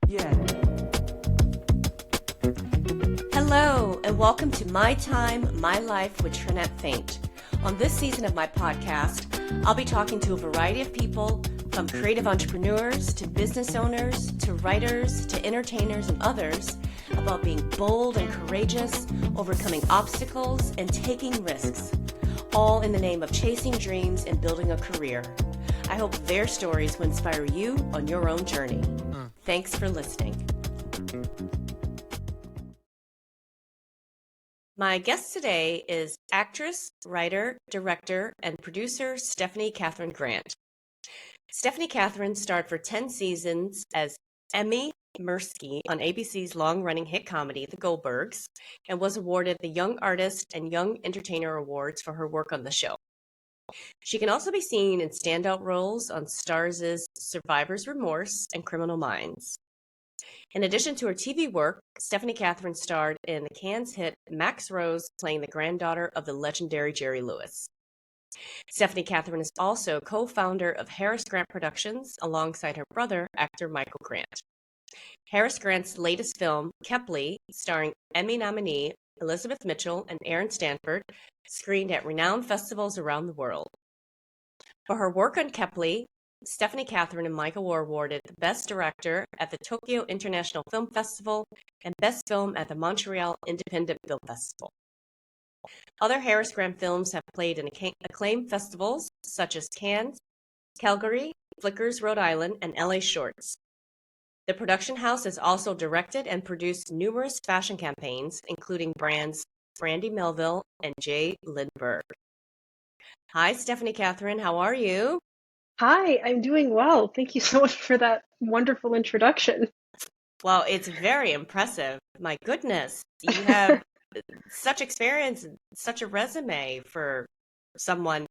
Yeah. Hello, and welcome to My Time, My Life with Trinette Faint. On this season of my podcast, I'll be talking to a variety of people, from creative entrepreneurs to business owners to writers to entertainers and others, about being bold and courageous, overcoming obstacles, and taking risks, all in the name of chasing dreams and building a career. I hope their stories will inspire you on your own journey. Thanks for listening. My guest today is actress, writer, director, and producer Stephanie Katherine Grant. Stephanie Katherine starred for 10 seasons as Emmy Mirsky on ABC's long-running hit comedy, The Goldbergs, and was awarded the Young Artist and Young Entertainer Awards for her work on the show. She can also be seen in standout roles on STARZ'S Survivor's Remorse and Criminal Minds. In addition to her TV work, Stephanie Katherine starred in the Cannes hit Max Rose playing the granddaughter of the legendary Jerry Lewis. Stephanie Katherine is also co-founder of HarisGrant Productions alongside her brother, actor Michael Grant. HarisGrant's latest film, Kepley, starring Emmy-nominee Elizabeth Mitchell and Aaron Stanford, screened at renowned festivals around the world. For her work on Kepley, Stephanie Katherine and Michael were awarded the Best Director at the Tokyo International Film Festival and Best Film at the Montreal Independent Film Festival. Other HarisGrant films have played in acclaimed festivals such as Cannes, Calgary, Flickers, Rhode Island, and LA Shorts. The production house has also directed and produced numerous fashion campaigns, including brands Brandy Melville and J. Lindeberg. Hi, Stephanie Katherine. How are you? Hi, I'm doing well. Thank you so much for that wonderful introduction. Well, it's very impressive. My goodness, you have such experience and such a resume for someone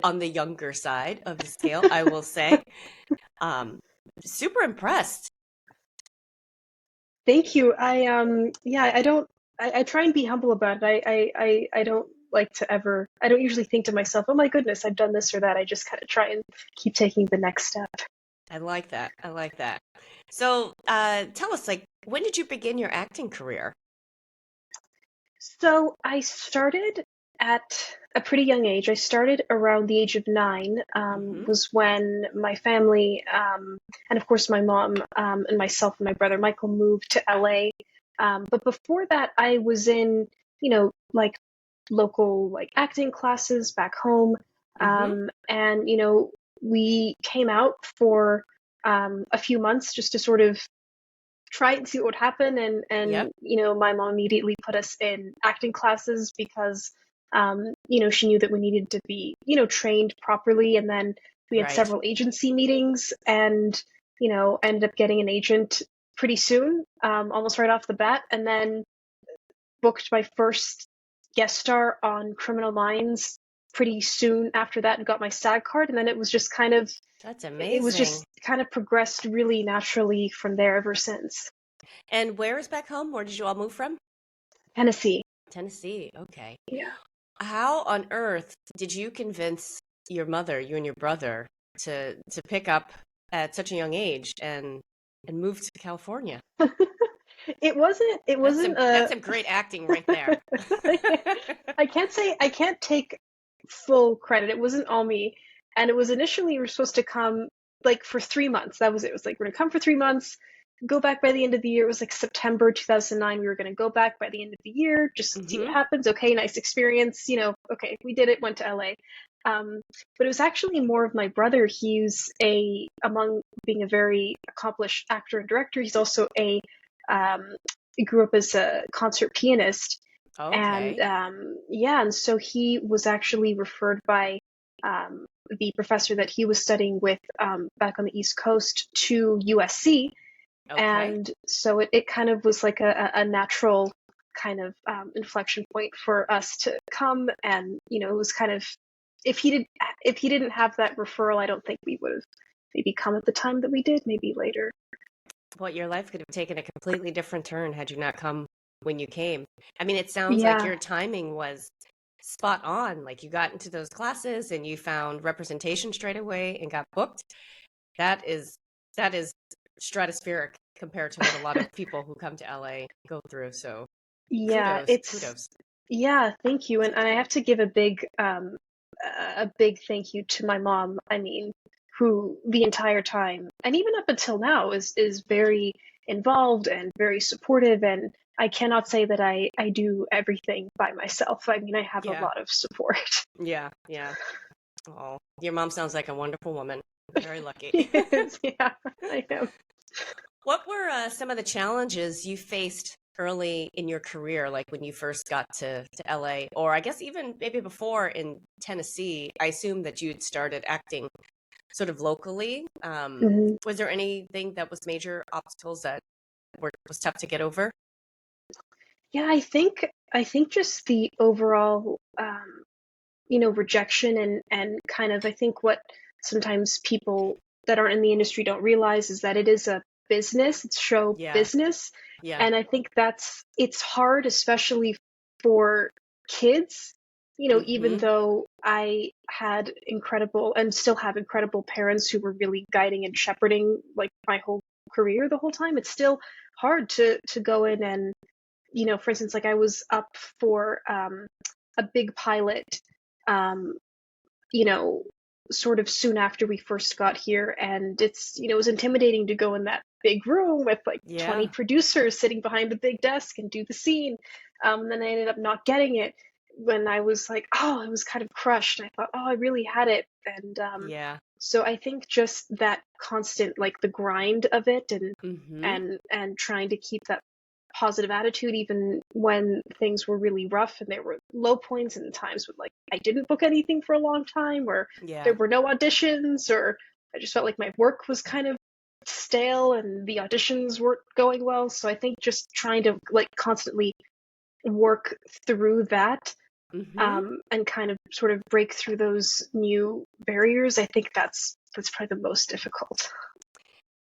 on the younger side of the scale, I will say. Super impressed. Thank you. I try and be humble about it. I don't like to ever, I don't usually think to myself, oh my goodness, I've done this or that. I just kind of try and keep taking the next step. I like that. So tell us, when did you begin your acting career? So I started at a pretty young age. I started around the age of 9, was when my family, and of course my mom and myself and my brother Michael moved to LA. But before that, I was in, local acting classes back home. And, we came out for a few months just to sort of try and see what would happen. And Yep. My mom immediately put us in acting classes because, she knew that we needed to be, trained properly. And then we had Right. several agency meetings and, ended up getting an agent pretty soon, almost right off the bat. And then booked my first guest star on Criminal Minds pretty soon after that and got my SAG card. And then it was just That's amazing. it was just kind of progressed really naturally from there ever since. And where is back home? Where did you all move from? Tennessee. Tennessee. Okay. Yeah. How on earth did you convince your mother, you and your brother, to pick up at such a young age and move to California? It wasn't That's some great acting right there. I can't take full credit. It wasn't all me. And it was initially we were supposed to come for 3 months. That was it. It was we're gonna come for 3 months, go back by the end of the year. It was September 2009. We were gonna go back by the end of the year, just see what happens. Okay, nice experience. Okay, we did it, went to LA. But it was actually more of my brother. He's among being a very accomplished actor and director, he's also he grew up as a concert pianist. Okay. And so he was actually referred by the professor that he was studying with back on the East Coast to USC. Okay. And so it kind of was a natural kind of inflection point for us to come. And, it was kind of, if he didn't have that referral, I don't think we would have maybe come at the time that we did, maybe later. Well, your life could have taken a completely different turn had you not come when you came. I mean, it sounds like your timing was spot on. You got into those classes and you found representation straight away and got booked. That is stratospheric compared to what a lot of people who come to LA go through. So Yeah, kudos, kudos. yeah, thank you. And I have to give a big thank you to my mom, I mean, who the entire time and even up until now is very involved and very supportive. And I cannot say that I do everything by myself. I mean, I have a Yeah, lot of support. yeah, yeah. Oh, your mom sounds like a wonderful woman. Very lucky. She is, yeah, I am. What were some of the challenges you faced early in your career, like when you first got to LA, or I guess even maybe before in Tennessee? I assume that you'd started acting sort of locally. Mhm. Was there anything that was major obstacles that was tough to get over? Yeah, I think just the overall rejection and kind of I think what sometimes people that aren't in the industry don't realize is that it is a business, it's show Yeah, business. yeah. And I think it's hard, especially for kids, even Mm-hmm. though I had incredible and still have incredible parents who were really guiding and shepherding like my whole career the whole time. It's still hard to go in and, for instance, like I was up for a big pilot, um, you know, sort of soon after we first got here. And it was intimidating to go in that big room with like 20 Yeah, producers sitting behind the big desk and do the scene. And then I ended up not getting it when I was like, oh, I was kind of crushed. I thought, oh, I really had it. And yeah. so I think just that constant, like the grind of it Mm-hmm. and trying to keep that positive attitude even when things were really rough and there were low points and times when like I didn't book anything for a long time or there Yeah. were no auditions or I just felt like my work was kind of stale and the auditions weren't going well. So I think just trying to like constantly work through that, Mm-hmm. and kind of sort of break through those new barriers. I think that's probably the most difficult.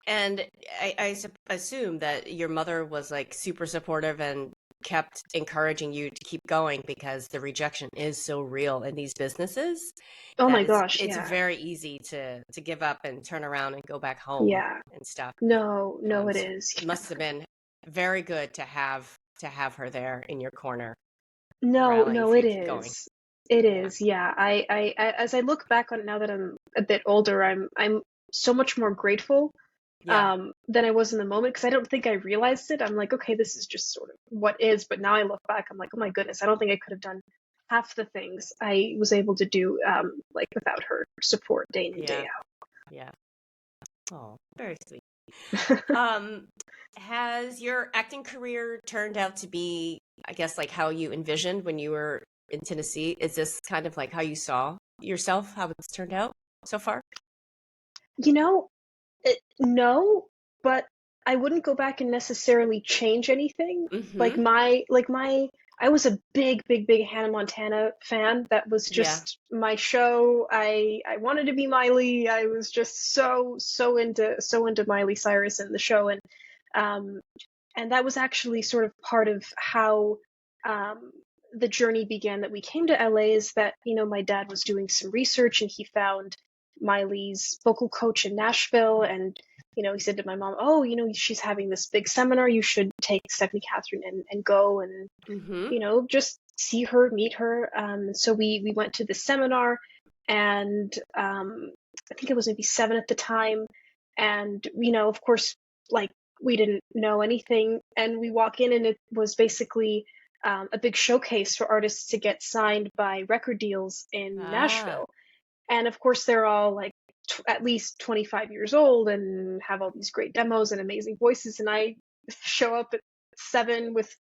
And assume that your mother was like super supportive and kept encouraging you to keep going because the rejection is so real in these businesses Oh that my gosh, it's yeah. very easy to give up and turn around and go back home Yeah. and stuff. No, no, it So is. it must have been very good to have her there in your corner to No, rally no, for you it to keep going. is. It Yeah. is. Yeah. As I look back on it now that I'm a bit older, I'm so much more grateful Yeah. than I was in the moment because I don't think I realized it. I'm like, okay, this is just sort of what is. But now I look back, I'm like, oh my goodness, I don't think I could have done half the things I was able to do, like without her support day in and day Yeah. Yeah. Oh, very sweet. out. Has your acting career turned out to be, I guess, like how you envisioned when you were in Tennessee? Is this kind of like how you saw yourself, how it's turned out so far? You know, no, but I wouldn't go back and necessarily change anything. Mm-hmm. I was a big, big, big Hannah Montana fan. That was Yeah. just my show. I wanted to be Miley. I was just so into Miley Cyrus and the show, um, and that was actually sort of part of how um, the journey began. That we came to LA is that my dad was doing some research and he found Miley's vocal coach in Nashville, and he said to my mom, "Oh, she's having this big seminar. You should take Stephanie Catherine and go and Mm-hmm. just see her, meet her." So we went to the seminar, and I think it was maybe 7 at the time, and of course, like we didn't know anything, and we walk in, and it was basically a big showcase for artists to get signed by record deals in Ah, Nashville. And of course, they're all like at least 25 years old and have all these great demos and amazing voices. And I show up at 7 with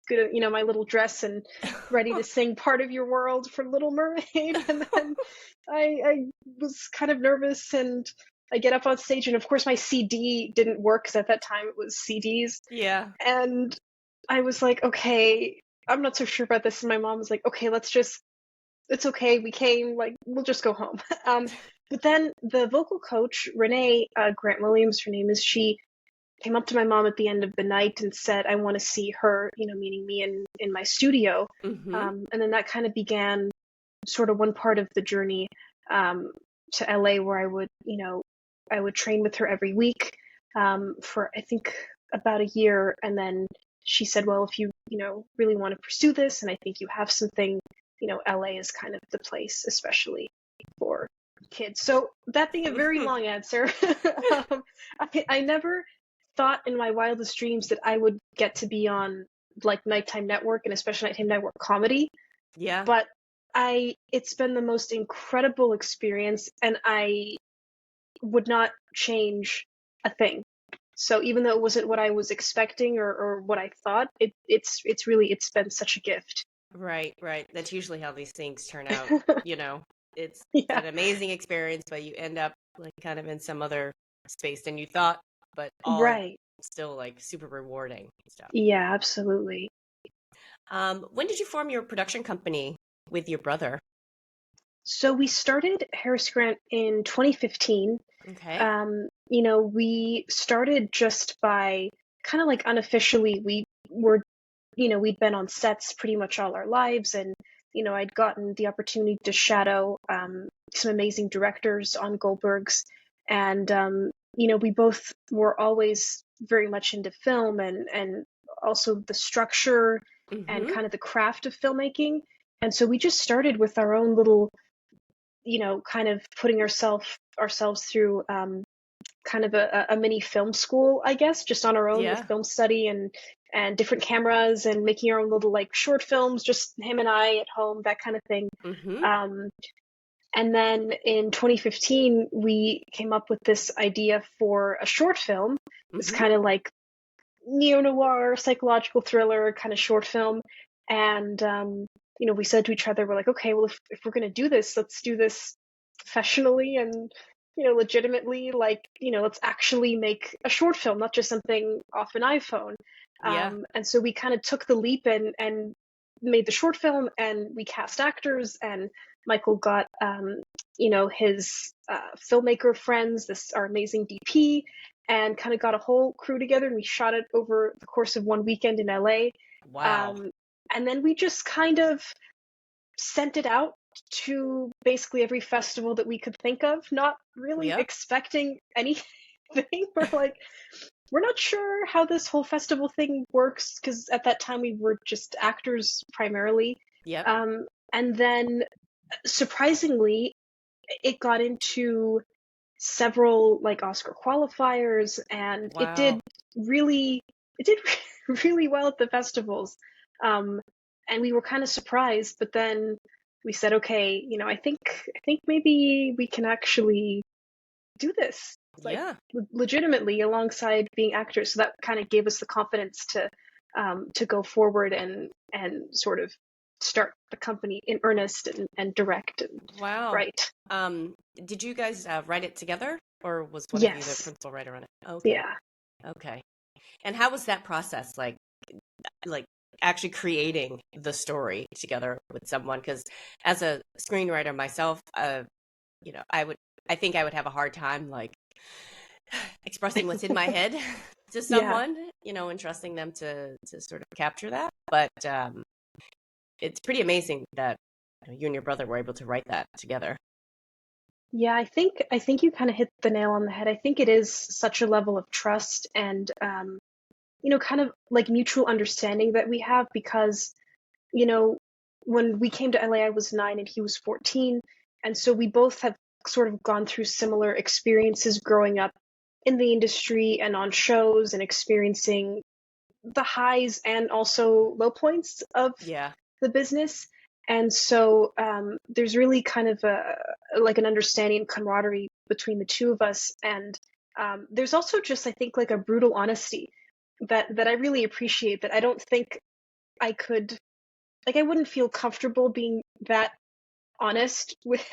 my little dress and ready to sing "Part of Your World" from Little Mermaid. And then I was kind of nervous, and I get up on stage, and of course my CD didn't work because at that time it was CDs, yeah. and I was like, okay, I'm not so sure about this. And my mom was like, okay, it's okay, we came, like, we'll just go home. But then the vocal coach, Renee Grant Williams, her name is, she came up to my mom at the end of the night and said, I want to see her, meeting me in my studio. Mm-hmm. And then that kind of began sort of one part of the journey to LA, where I would train with her every week for, I think, about a year, and then she said, well, if you really want to pursue this, and I think you have something, LA is kind of the place, especially for kids. So that being a very long answer, I never thought in my wildest dreams that I would get to be on like Nighttime Network, and especially Nighttime Network comedy. Yeah. But it's been the most incredible experience, and I would not change a thing. So even though it wasn't what I was expecting or what I thought, it's been such a gift. Right. That's usually how these things turn out. It's Yeah. an amazing experience, but you end up like kind of in some other space than you thought, but all Right. still like super rewarding stuff. Yeah, absolutely. When did you form your production company with your brother? So we started HarisGrant in 2015. Okay. We started just by kind of like unofficially, we'd been on sets pretty much all our lives, and I'd gotten the opportunity to shadow some amazing directors on Goldbergs, and we both were always very much into film and also the structure and kind of the craft of filmmaking. And so we just started with our own little, kind of putting ourselves through kind of a mini film school, I guess, just on our own with film study and different cameras and making our own little like short films, just him and I at home, that kind of thing. And then in 2015, we came up with this idea for a short film. It's kind of like neo-noir, psychological thriller kind of short film. And, we said to each other, we're like, okay, well, if we're going to do this, let's do this professionally and, legitimately, like, let's actually make a short film, not just something off an iPhone. And so we kind of took the leap and made the short film, and we cast actors, and Michael got, his filmmaker friends, our amazing DP, and kind of got a whole crew together, and we shot it over the course of one weekend in LA. Wow. And then we just kind of sent it out to basically every festival that we could think of, not really expecting anything. We're like, we're not sure how this whole festival thing works, because at that time we were just actors primarily. And then surprisingly, it got into several like Oscar qualifiers, and it did really well at the festivals. And we were kind of surprised, but then we said, okay, I think maybe we can actually do this, like legitimately, alongside being actors. So that kind of gave us the confidence to go forward and sort of start the company in earnest and direct and write. Did you guys write it together, or was one of you the principal writer on it? Okay. Yeah. Okay. And how was that process like actually creating the story together with someone? Because as a screenwriter myself, I think I would have a hard time like expressing what's in my head to someone, and trusting them to sort of capture that. But it's pretty amazing that you and your brother were able to write that together. Yeah, I think you kind of hit the nail on the head. I think it is such a level of trust and kind of like mutual understanding that we have, because when we came to LA, I was 9 and he was 14, and so we both have sort of gone through similar experiences growing up in the industry and on shows, and experiencing the highs and also low points of the business. And so there's really kind of like an understanding and camaraderie between the two of us. And there's also just, I think, like a brutal honesty that I really appreciate, that I don't think I could, like, I wouldn't feel comfortable being that honest with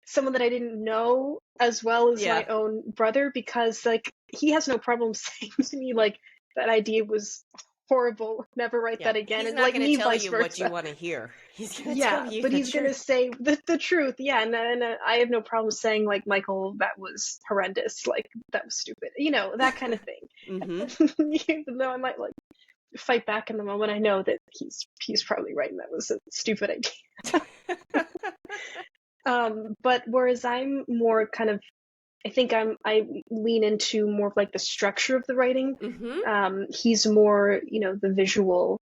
someone that I didn't know as well as my own brother, because like he has no problem saying to me like that idea was horrible, never write that again. He's and not like going me, to tell vice you versa. what you want to hear. He's going to tell you but the he's truth. going to say the truth. And I have no problem saying like, Michael, that was horrendous, like that was stupid, that kind of thing. Even though I might like fight back in the moment, I know that he's probably right and that was a stupid idea. But whereas I'm more kind of I think I lean into more of like the structure of the writing. Mm-hmm. He's more, the visual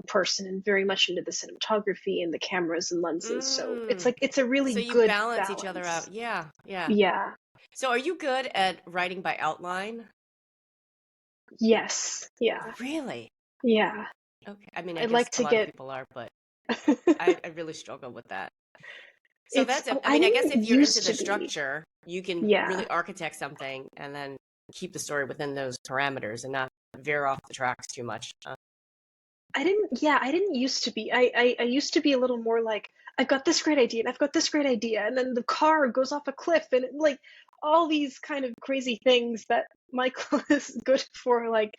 person and very much into the cinematography and the cameras and lenses. So Mm. it's a So really you good balance each other balance. out. Yeah, yeah. Yeah. So are you good at writing by outline? Yes. Yeah. Really? Yeah. Okay. I mean, I I'd guess like a to lot of get. people are, but I really struggle with that. So It's. that's it. Oh, I I mean, I guess didn't if you're into used the to be. structure, you can Yeah. really architect something and then keep the story within those parameters and not veer off the tracks too much. I didn't used to be. I used to be a little more like, I've got this great idea and I've got this great idea, and then the car goes off a cliff, and like all these kind of crazy things that Michael is good for. Like,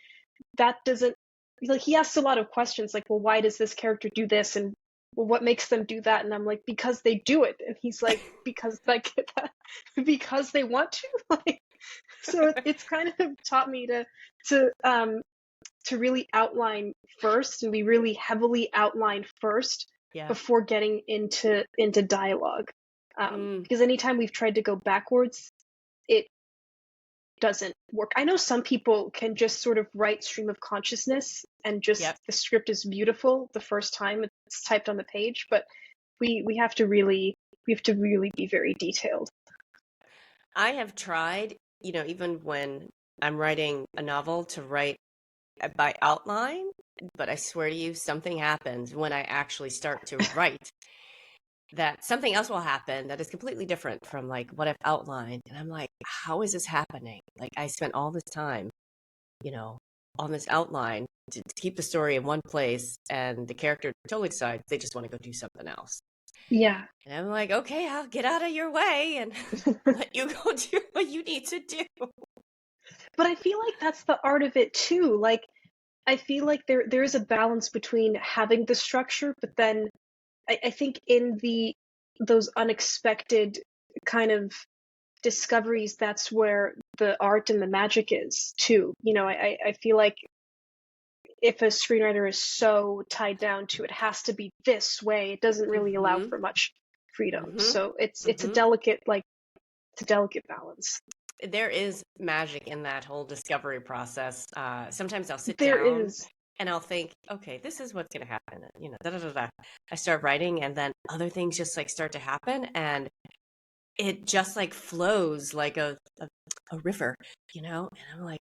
that doesn't, like, he asks a lot of questions like, well, why does this character do this, and well, what makes them do that? And I'm like, because they do it. And he's like, because like because they want to. Like, so it's kind of taught me to um to really outline first, and we really heavily outline first Yeah. before getting into dialogue. Mm, Because anytime we've tried to go backwards, it doesn't work. I know some people can just sort of write stream of consciousness, and just yep. the script is beautiful the first time it's typed on the page, but we have to really be very detailed. I have tried, even when I'm writing a novel to write by outline, but I swear to you, something happens when I actually start to write that something else will happen that is completely different from like what I've outlined. And I'm like, how is this happening? Like I spent all this time, you know, on this outline to keep the story in one place and the character totally decides they just want to go do something else. Yeah. And I'm like, okay, I'll get out of your way and let you go do what you need to do. But I feel like that's the art of it too. Like, I feel like there is a balance between having the structure, but then I think in those unexpected kind of discoveries, that's where the art and the magic is too. I feel like if a screenwriter is so tied down to it has to be this way, it doesn't really allow Mm-hmm. for much freedom. Mm-hmm. So it's a Mm-hmm. delicate, like, it's a delicate balance. There is magic in that whole discovery process. Sometimes I'll sit There down is. and I'll think, okay, this is what's going to happen. Da da da da. I start writing, and then other things just like start to happen, and it just like flows like a river, And I'm like,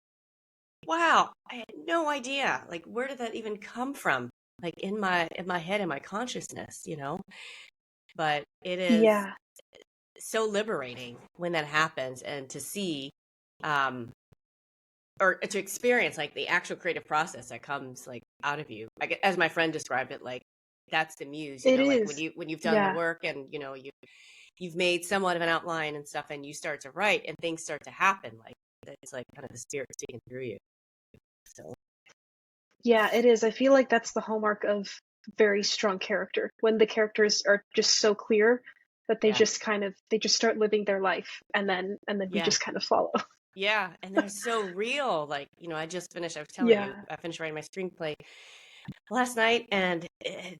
wow, I had no idea. Like, where did that even come from? Like in my head, in my consciousness. But it is Yeah. so liberating when that happens, and to see um or to experience like the actual creative process that comes like out of you. Like as my friend described it, like that's the muse, It like when is. you've done the Yeah. work, and you've made somewhat of an outline and stuff, and you start to write and things start to happen, like it's like kind of the spirit speaking through you. So Yeah, it is. I feel like that's the hallmark of very strong character, when the characters are just so clear that yeah, they just start living their life, and then we yeah, just kind of follow. yeah, and they're so real. Like I was telling you, Yeah. I finished writing my screenplay last night, and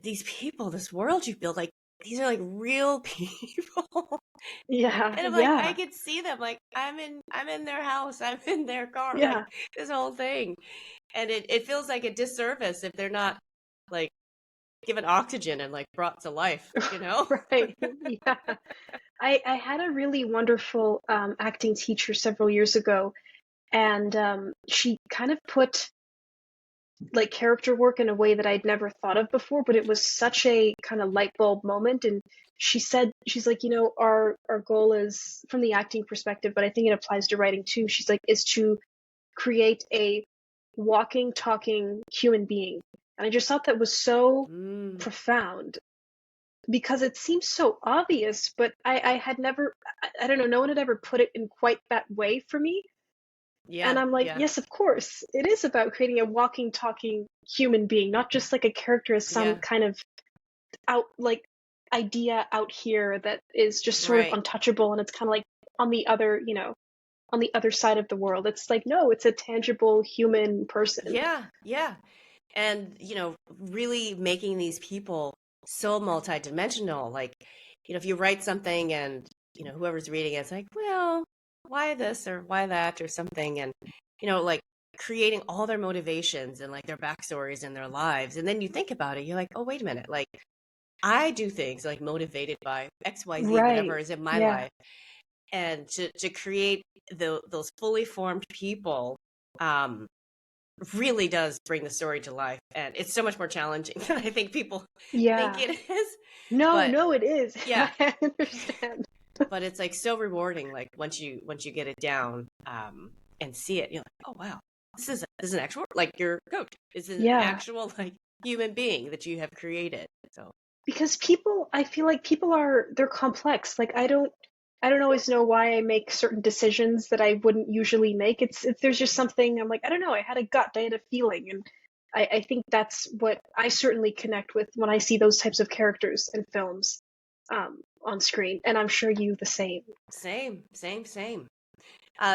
these people, this world you build, like these are like real people. Yeah. And I'm like, I Yeah. could see them. Like I'm in their house. I'm in their car. Like Yeah. this whole thing. And it feels like a disservice if they're not like given oxygen and like brought to life. Right. Yeah. I had a really wonderful acting teacher several years ago, and she kind of put like character work in a way that I'd never thought of before, but it was such a kind of light bulb moment. And she's like, our goal is from the acting perspective, but I think it applies to writing too. She's like, is to create a walking, talking human being. And I just thought that was so Mm, profound, because it seems so obvious, but I had never, I don't know, no one had ever put it in quite that way for me. And yeah, I'm like, yeah, yes, of course. It is about creating a walking, talking human being, not just like a character as some yeah. kind of out, like, idea out here that is just sort of Right. untouchable, and it's kind of like on the other, on the other side of the world. It's like, no, it's a tangible human person. Yeah, yeah. And really making these people so multidimensional. Like, if you write something and whoever's reading it's like, well, why this or why that or something, and like creating all their motivations and like their backstories and their lives, and then you think about it, you're like, oh, wait a minute, like I do things like motivated by XYZ, whatever Right. is in my Yeah. life, and to create those fully formed people really does bring the story to life, and it's so much more challenging than I think people think Yeah. it is. No, But no, it is. yeah, I understand. but it's like so rewarding. Like once you get it down and see it, you're like, oh wow, this is an actual, like your coach is an Yeah. actual like human being that you have created. So Because I feel like they're complex. Like I don't always know why I make certain decisions that I wouldn't usually make. It's there's just something I'm like, I don't know, I had a gut, I had a feeling, and I think that's what I certainly connect with when I see those types of characters in films on screen, and I'm sure you the same. same.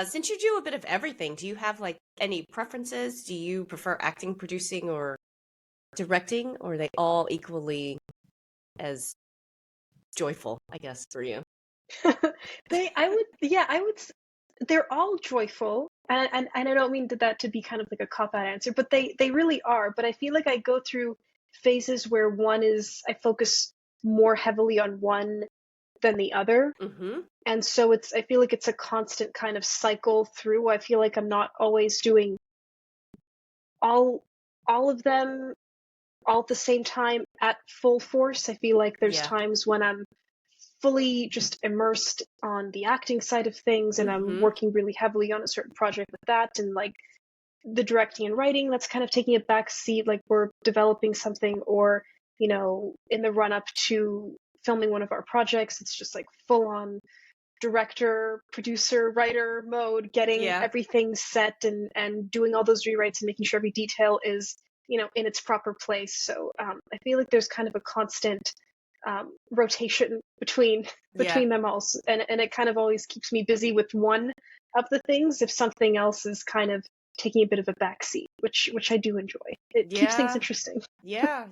Since you do a bit of everything, do you have like any preferences? Do you prefer acting, producing, or directing, or are they all equally as joyful, I guess, for you? I would. They're all joyful, and I don't mean that to be kind of like a cop out answer, but they really are. But I feel like I go through phases where I focus more heavily on one than the other, Mm-hmm. and so I feel like it's a constant kind of cycle through. I feel like I'm not always doing all all of them all at the same time at full force. I feel like there's Yeah. times when I'm fully just immersed on the acting side of things and I'm Mm-hmm. working really heavily on a certain project with that, and like the directing and writing that's kind of taking a back seat, like we're developing something, or in the run up to filming one of our projects, it's just like full on director, producer, writer mode, getting Yeah. everything set and doing all those rewrites and making sure every detail is in its proper place. So I feel like there's kind of a constant rotation Yeah. between them all, and it kind of always keeps me busy with one of the things if something else is kind of taking a bit of a backseat, which I do enjoy. It keeps things Yeah. interesting. Yeah.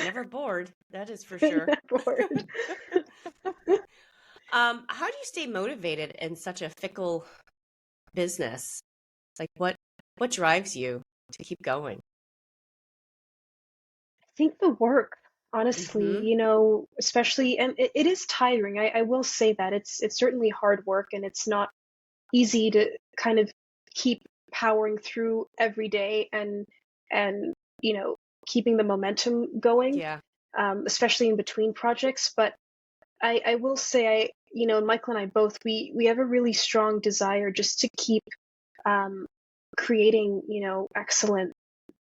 Never bored. That is for I'm sure. not bored. How do you stay motivated in such a fickle business? Like what drives you to keep going? I think the work, honestly, Mm-hmm. especially, and it is tiring. I will say that it's certainly hard work, and it's not easy to kind of keep powering through every day and keeping the momentum going, Yeah. especially in between projects. But I will say, Michael and I both, we have a really strong desire just to keep um, creating excellent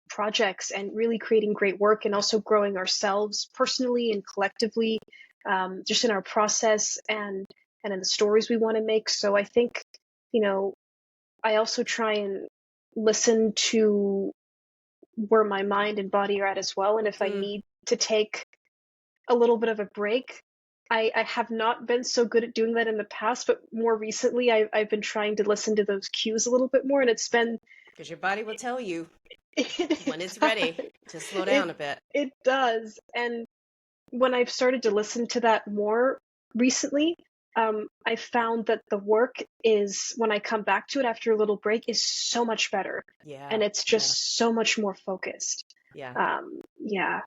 projects and really creating great work, and also growing ourselves personally and collectively, just in our process and in the stories we want to make. So I think you know I also try and listen to where my mind and body are at as well, and if I Mm. need to take a little bit of a break. I have not been so good at doing that in the past, but more recently I've been trying to listen to those cues a little bit more, and it's been Because your body will tell you when it it's ready does. to slow it down a bit. it does. And when I've started to listen to that more recently, I found that the work is, when I come back to it after a little break, is so much better, Yeah. and it's Yeah. just so much more focused. Yeah. Yeah,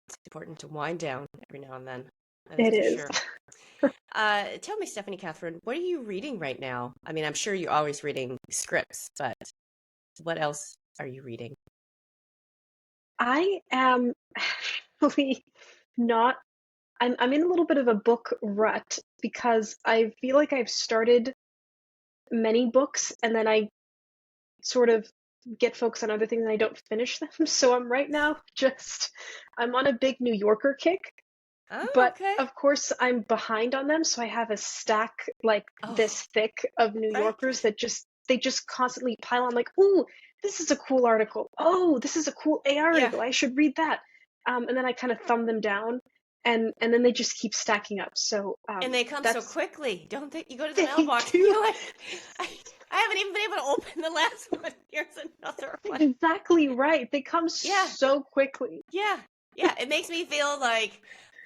It's important to wind down every now and then. That is it for is. sure. Tell me, Stephanie Catherine, what are you reading right now? I mean, I'm sure you're always reading scripts, but what else are you reading? I am actually not. I'm in a little bit of a book rut because I feel like I've started many books and then I sort of get focused on other things and I don't finish them. So I'm right now I'm on a big New Yorker kick, Oh, but okay. of course I'm behind on them, so I have a stack like Oh, this thick of New right. Yorkers that just constantly pile on, like, ooh, this is a cool article. Oh, this is a cool AR Yeah. article. I should read that. And then I kind of thumb them down, and then they just keep stacking up. So And they come so that's quickly, don't they? You go to the they mailbox and do. you're like, I, I haven't even been able to open the last one. Here's another one. Exactly right. They come Yeah. so quickly. Yeah. Yeah. It makes me feel like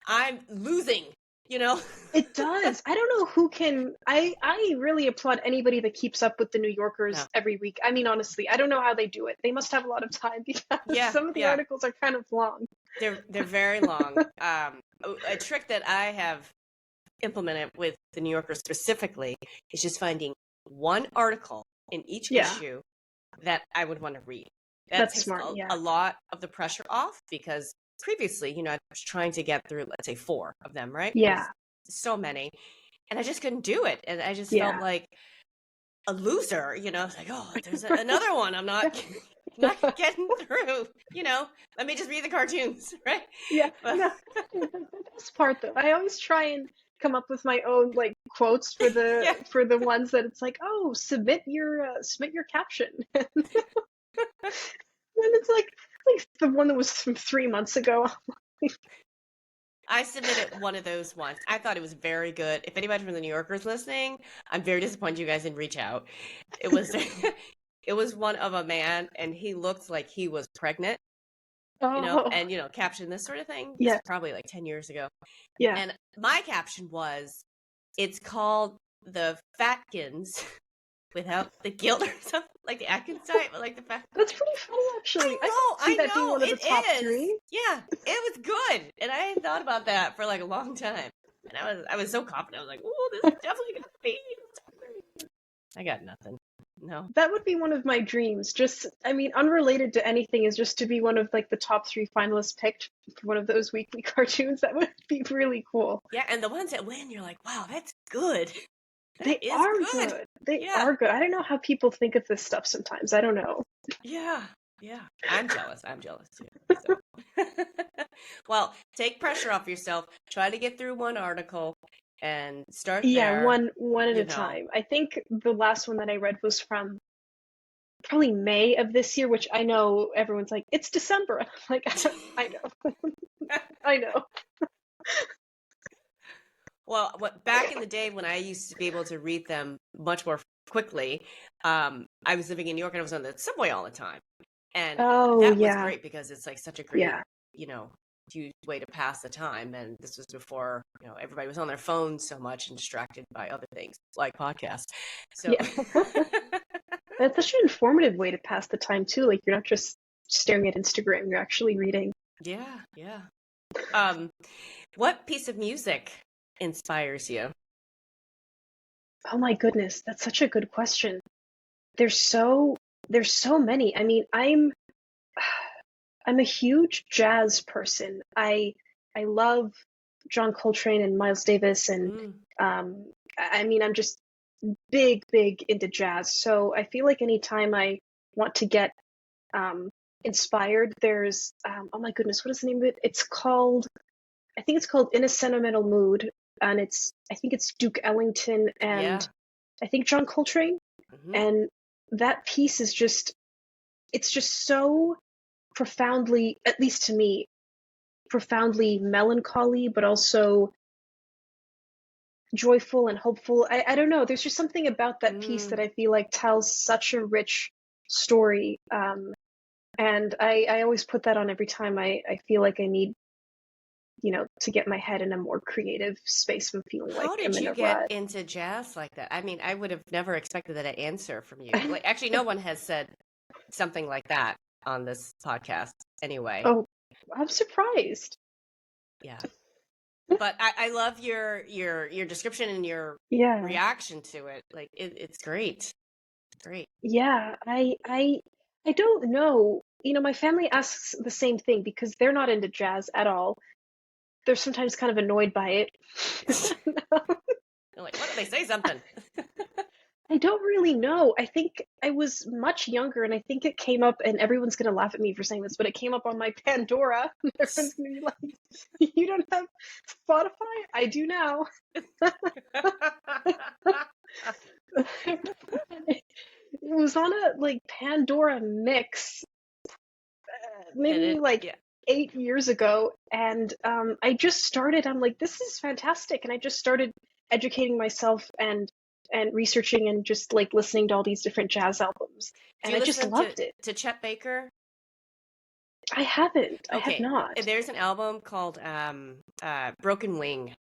I'm losing you know? It does. I don't know who can. I really applaud anybody that keeps up with the New Yorkers No. every week. I mean, honestly, I don't know how they do it. They must have a lot of time because Yeah, some of the yeah. articles are kind of long. They're very long. A trick that I have implemented with the New Yorker specifically is just finding one article in each Yeah, issue that I would want to read. That that's takes smart. Yeah. a lot of the pressure off, because previously, I was trying to get through, let's say, 4 of them, right? It was Yeah. so many, and I just couldn't do it. And I just felt Yeah. like a loser, It's like, oh, there's another one I'm not getting through, let me just read the cartoons, right? Yeah. But No, the best part though, I always try and come up with my own like quotes for yeah, the ones that it's like, oh, submit your caption. And it's like the one that was from 3 months ago. I submitted one of those once. I thought it was very good. If anybody from the New Yorker is listening, I'm very disappointed you guys didn't reach out. It was it was one of a man, and he looked like he was pregnant, Oh, and caption this sort of thing. This yeah, was probably like 10 years ago. yeah. And my caption was, it's called the Fatkins without the guilt, or something, like the Atkins diet, but like the fat. That's pretty funny, actually. I can see I that being know, one of the it top is. three. Yeah, it was good, and I had thought about that for like a long time, and I was so confident. I was like, "Oh, this is definitely gonna be." I got nothing. No. That would be one of my dreams. Just, I mean, unrelated to anything, is just to be one of like the top three finalists picked for one of those weekly cartoons. That would be really cool. Yeah, and the ones that win, you're like, "Wow, that's good. They That is are good." good. They Yeah. are good. I don't know how people think of this stuff sometimes. I don't know. Yeah. Yeah. I'm jealous. I'm jealous too. So. Well, take pressure off yourself. Try to get through one article and start Yeah, there. one at a time. I think the last one that I read was from probably May of this year, which I know everyone's like, it's December. I'm like, I know. I know. Well, back in the day when I used to be able to read them much more quickly, I was living in New York and I was on the subway all the time. And Oh, that was yeah. great because it's like such a great, Yeah. huge way to pass the time. And this was before, everybody was on their phones so much and distracted by other things like podcasts. So Yeah. That's such an informative way to pass the time too. Like you're not just staring at Instagram, you're actually reading. yeah, yeah. What piece of music inspires you? Oh my goodness, that's such a good question. There's so many. I mean, I'm a huge jazz person. I love John Coltrane and Miles Davis, and I mean, I'm just big into jazz. So I feel like anytime I want to get inspired, there's oh my goodness, what is the name of it? I think it's called In a Sentimental Mood, and I think it's Duke Ellington and Yeah. I think John Coltrane. And that piece is it's just so profoundly, at least to me, profoundly melancholy, but also joyful and hopeful. I don't know. There's just something about that piece that I feel like tells such a rich story. And I always put that on every time I feel like I need, to get my head in a more creative space from feeling like How I'm did in you a get rut. into jazz like that? I mean, I would have never expected that answer from you. Like, actually, no one has said something like that on this podcast anyway. Oh, I'm surprised. Yeah. But I love your description and your reaction to it. Like, it's great. Great. Yeah, I don't know. My family asks the same thing because they're not into jazz at all. They're sometimes kind of annoyed by it. They're like, why don't they say something? I don't really know. I think I was much younger, and I think it came up, and everyone's going to laugh at me for saying this, but it came up on my Pandora. Everyone's going to be like, you don't have Spotify? I do now. It was on a Pandora mix, maybe 8 years ago, and I just started. I'm like, this is fantastic, and I just started educating myself and researching and just listening to all these different jazz albums, and I just loved it. To Chet Baker? I haven't. I have Okay, not. there's an album called Broken Wing,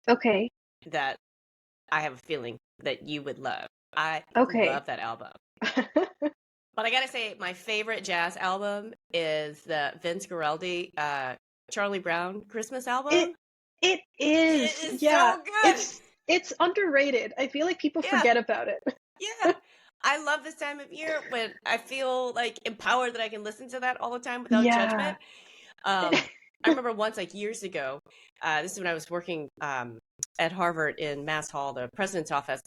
Okay. that I have a feeling that you would love. I Okay. love that album. But I gotta say, my favorite jazz album is the Vince Guaraldi, Charlie Brown Christmas album. It is. It is Yeah. so good. It's underrated. I feel like people Yeah, forget about it. yeah. I love this time of year when I feel like empowered that I can listen to that all the time without Yeah. judgment. I remember once, like years ago, this is when I was working at Harvard in Mass Hall, the president's office,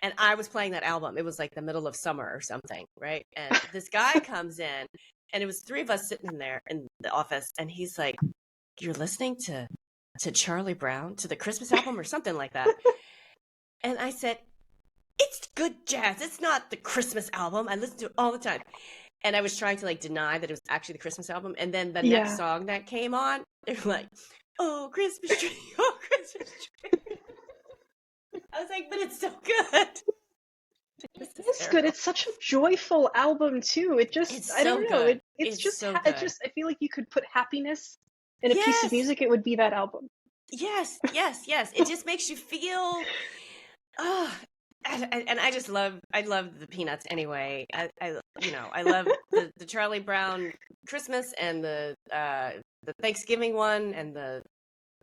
and I was playing that album. It was like the middle of summer or something, right? And this guy comes in, and it was three of us sitting in there in the office, and he's like, "You're listening to Charlie Brown, to the Christmas album or something like that." And I said, "It's good jazz. It's not the Christmas album. I listen to it all the time." And I was trying to like deny that it was actually the Christmas album. And then the next Yeah. song that came on, they were like, "Oh, Christmas tree, oh, Christmas tree." I was like, but it's so good. It's good. It's such a joyful album too. It just, It's I so don't know. good. It's just, so it good. just, I feel like you could put happiness in a piece of Yes. music. It would be that album. Yes, yes, yes. It just makes you feel, oh, and I love the Peanuts anyway. I love the Charlie Brown Christmas and the Thanksgiving one and the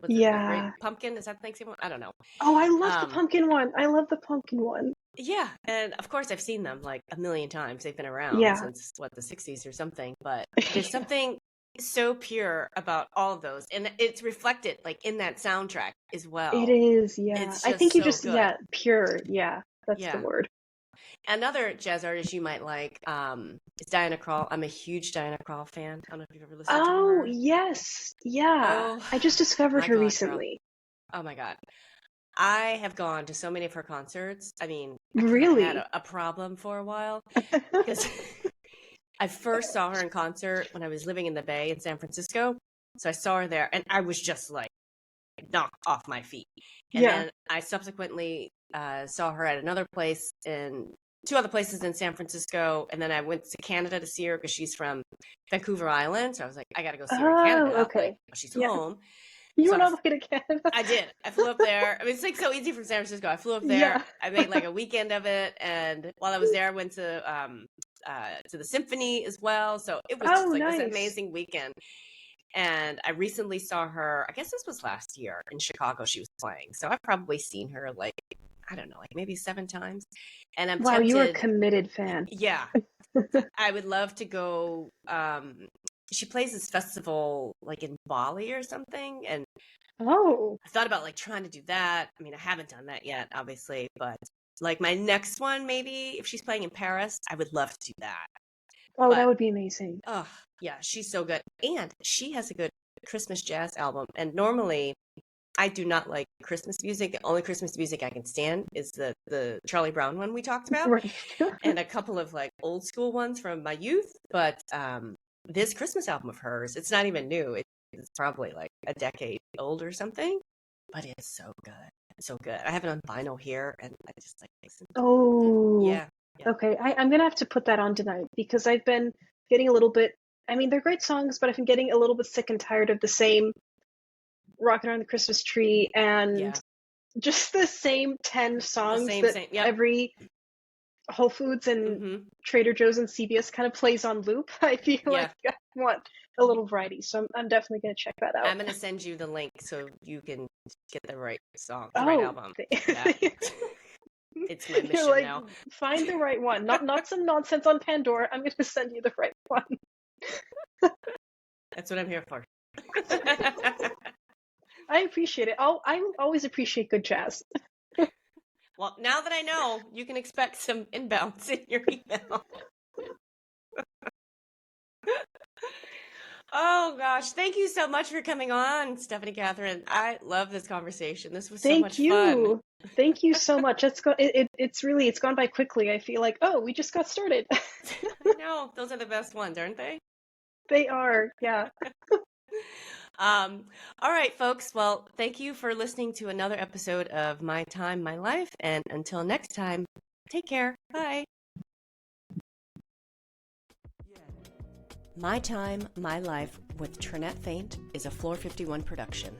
Great Yeah. Pumpkin. Is that Thanksgiving one? I don't know. Oh, I love the pumpkin one. I love the pumpkin one. Yeah, and of course I've seen them like a million times. They've been around Yeah. since the 60s or something. But there's something so pure about all of those, and it's reflected like in that soundtrack as well. It is, yeah. It's I just think you so just, good. yeah, pure. Yeah, that's Yeah. the word. Another jazz artist you might like is Diana Krall. I'm a huge Diana Krall fan. I don't know if you've ever listened to her. Oh, yes. Yeah. Oh, I just discovered my her God, recently. girl. Oh my God. I have gone to so many of her concerts. I mean, I Really? had a problem for a while because I first saw her in concert when I was living in the Bay in San Francisco. So I saw her there and I was just like knocked off my feet. And Yeah. then I subsequently saw her at another place in two other places in San Francisco. And then I went to Canada to see her because she's from Vancouver Island. So I was like, I got to go see her in Canada. Okay. Like, she's home. You So went all the way to Canada? I did. I flew up there. I mean, it's like so easy from San Francisco. I flew up there. Yeah. I made like a weekend of it, and while I was there, I went to the symphony as well. So it was just like nice. this amazing weekend. And I recently saw her. I guess this was last year in Chicago. She was playing, so I've probably seen her like I don't know, like maybe 7 times. And I'm tempted. You are a committed fan. Yeah, I would love to go. She plays this festival like in Bali or something, and I thought about like trying to do that. I mean, I haven't done that yet, obviously, but like my next one, maybe if she's playing in Paris, I would love to do that. Oh, that would be amazing. Oh, yeah, she's so good, and she has a good Christmas jazz album. And normally, I do not like Christmas music. The only Christmas music I can stand is the Charlie Brown one we talked about, Right. and a couple of like old school ones from my youth. But this Christmas album of hers, it's not even new. It's probably like a decade old or something, but it's so good. It's so good. I have it on vinyl here, and I just like listen to it. Yeah. Okay, I'm gonna have to put that on tonight because I've been getting a little bit. I mean, they're great songs, but I've been getting a little bit sick and tired of the same "Rocking Around the Christmas Tree" and just the same 10 songs every Whole Foods and Trader Joe's and CVS kind of plays on loop. I feel like I want a little variety, so I'm definitely going to check that out. I'm going to send you the link so you can get the right song, the right album. It's my mission now. Find the right one, not some nonsense on Pandora. I'm going to send you the right one. That's what I'm here for. I appreciate it. I always appreciate good jazz. Well, now that I know, you can expect some inbounds in your email. Oh, gosh. Thank you so much for coming on, Stephanie Katherine. I love this conversation. This was so much fun. Thank you so much. It's gone by quickly. I feel like, we just got started. I know. Those are the best ones, aren't they? They are, yeah. All right, folks. Well, thank you for listening to another episode of My Time, My Life. And until next time, take care. Bye. My Time, My Life with Trinette Faint is a Floor 51 production.